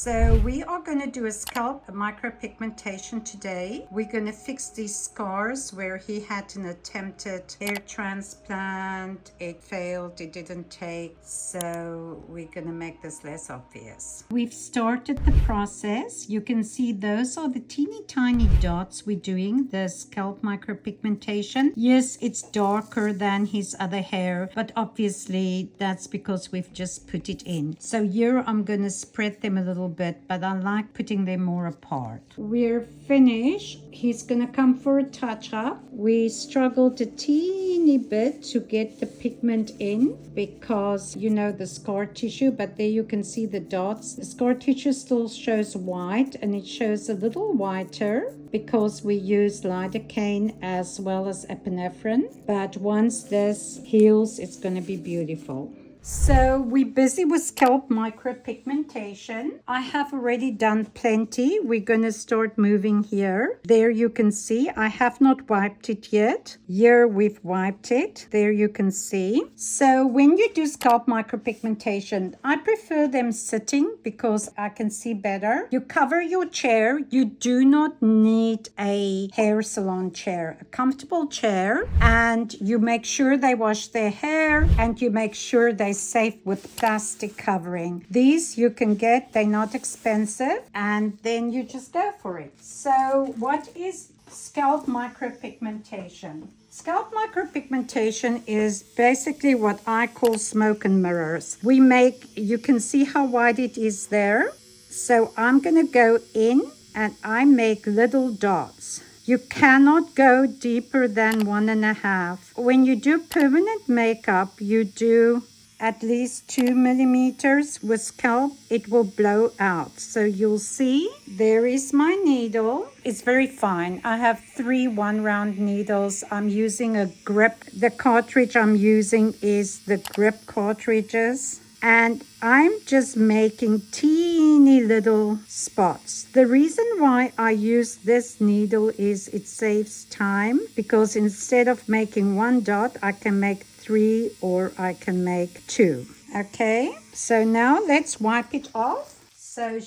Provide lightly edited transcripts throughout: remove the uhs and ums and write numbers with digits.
So we are going to do a scalp micropigmentation today. We're going to fix these scars where he had an attempted hair transplant. It failed, it didn't take. So we're going to make this less obvious. We've started the process. You can see those are the teeny tiny dots we're doing, the scalp micropigmentation. Yes, it's darker than his other hair, but obviously that's because we've just put it in. So here I'm going to spread them a little bit, but I like putting them more apart. We're finished. He's going to come for a touch-up. We struggled a teeny bit to get the pigment in because, you know, the scar tissue, but there you can see the dots. The scar tissue still shows white, and it shows a little whiter because we use lidocaine as well as epinephrine. But once this heals, it's going to be beautiful. So we're busy with scalp micropigmentation. I have already done plenty. We're going to start moving here. There you can see I have not wiped it yet. Here we've wiped it. There you can see. So when you do scalp micropigmentation, I prefer them sitting because I can see better. You cover your chair. You do not need a hair salon chair, a comfortable chair, and you make sure they wash their hair and you make sure they safe with plastic covering. These you can get, they're not expensive, and then you just go for it. So what is scalp micropigmentation? Scalp micropigmentation is basically what I call smoke and mirrors. You can see how wide it is there. So I'm going to go in and I make little dots. You cannot go deeper than 1.5. When you do permanent makeup, you do at least 2 millimeters. With scalp, it will blow out. So you'll see there is my needle. It's very fine. I have 3 1-round needles. I'm using a grip. The cartridge I'm using is the grip cartridges. And I'm just making teeny little spots. The reason why I use this needle is it saves time, because instead of making 1 dot, I can make 3 or I can make 2. Okay, so now let's wipe it off. So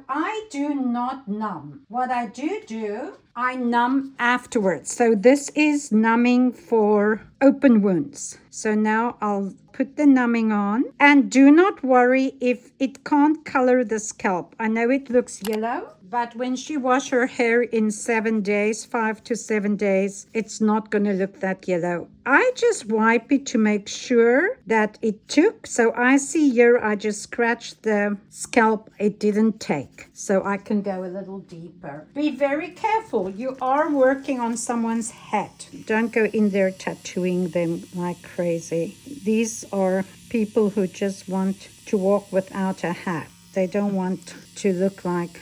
I do not numb. What I do, I numb afterwards. So this is numbing for open wounds. So now I'll put the numbing on, and do not worry if it can't color the scalp. I know it looks yellow, but when she wash her hair in 7 days, 5 to 7 days, it's not going to look that yellow. I just wipe it to make sure that it took. So I see here, I just scratched the scalp. It didn't take. So I can go a little deeper. Be very careful. You are working on someone's head. Don't go in there tattooing them like crazy. These are people who just want to walk without a hat. They don't want to look like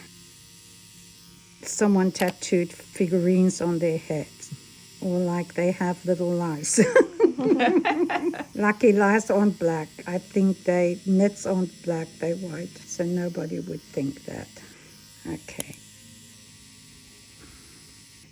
someone tattooed figurines on their heads, or like they have little lice. Lucky lice aren't black. I think nits aren't black, they're white. So nobody would think that. Okay.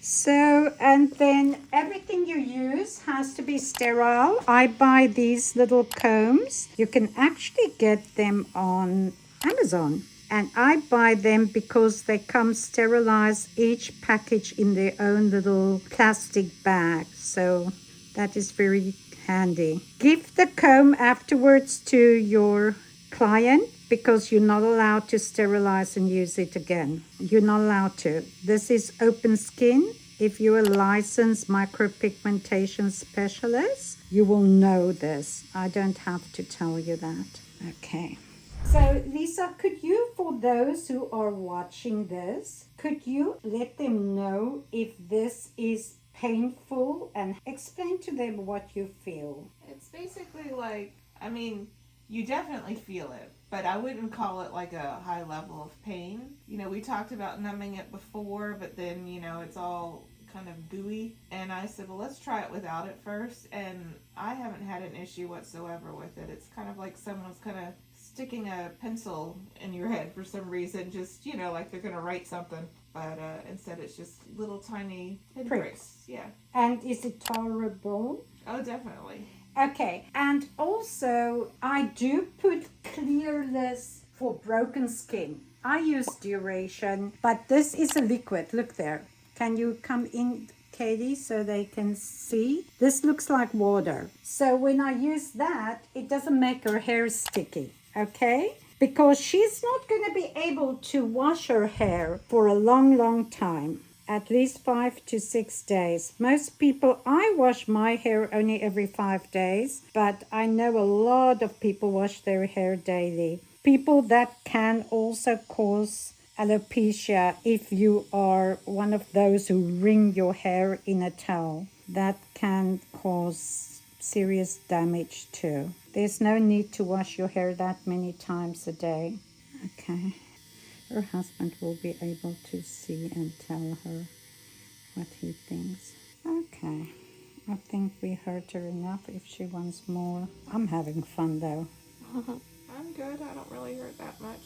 So, and then everything you use has to be sterile. I buy these little combs. You can actually get them on Amazon. And I buy them because they come sterilized, each package in their own little plastic bag. So that is very handy. Give the comb afterwards to your client because you're not allowed to sterilize and use it again. You're not allowed to. This is open skin. If you're a licensed micropigmentation specialist, you will know this. I don't have to tell you that. Okay. So, Lisa, could you, for those who are watching this, could you let them know if this is painful and explain to them what you feel? It's basically like, you definitely feel it, but I wouldn't call it like a high level of pain. We talked about numbing it before, but then, it's all kind of gooey. And I said, well, let's try it without it first. And I haven't had an issue whatsoever with it. It's kind of like someone's kind of sticking a pencil in your head for some reason, just, like they're going to write something. But instead it's just little tiny pricks. Yeah. And is it tolerable? Oh, definitely. Okay. And also, I do put clearless for broken skin. I use Duration, but this is a liquid. Look there. Can you come in, Katie, so they can see? This looks like water. So when I use that, it doesn't make her hair sticky, okay? Because she's not going to be able to wash her hair for a long, long time. At least 5 to 6 days. Most people, I wash my hair only every 5 days, but I know a lot of people wash their hair daily. People that can also cause alopecia if you are one of those who wring your hair in a towel. That can cause serious damage too. There's no need to wash your hair that many times a day. Okay. Her husband will be able to see and tell her what he thinks. Okay, I think we heard her enough if she wants more. I'm having fun though. I'm good. I don't really hurt that much.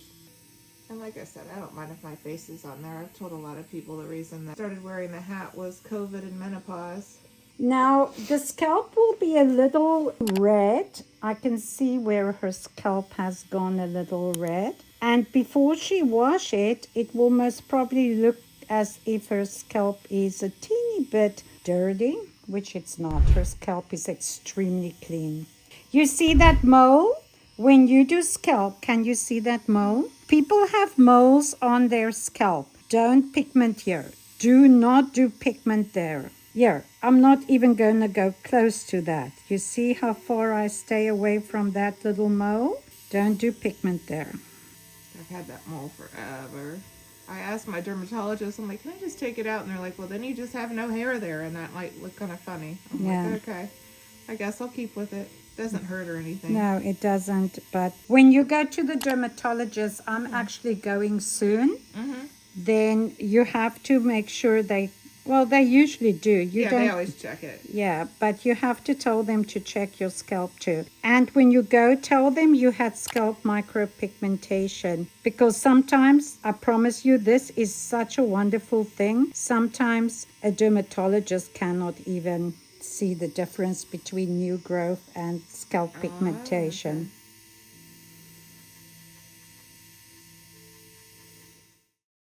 And like I said, I don't mind if my face is on there. I've told a lot of people the reason that I started wearing the hat was COVID and menopause. Now, the scalp will be a little red. I can see where her scalp has gone a little red. And before she wash it, it will most probably look as if her scalp is a teeny bit dirty, which it's not. Her scalp is extremely clean. You see that mole? When you do scalp, can you see that mole? People have moles on their scalp. Don't pigment here. Do not do pigment there. Here, I'm not even going to go close to that. You see how far I stay away from that little mole? Don't do pigment there. I've had that mole forever. I asked my dermatologist, I'm like, can I just take it out? And they're like, well, then you just have no hair there, and that might look kind of funny. I'm like, okay, I guess I'll keep with it. Doesn't hurt or anything. No, it doesn't. But when you go to the dermatologist, I'm actually going soon. Then you have to make sure they usually do. They always check it. Yeah, but you have to tell them to check your scalp too. And when you go, tell them you had scalp micropigmentation. Because sometimes, I promise you, this is such a wonderful thing. Sometimes a dermatologist cannot even see the difference between new growth and scalp pigmentation. Okay.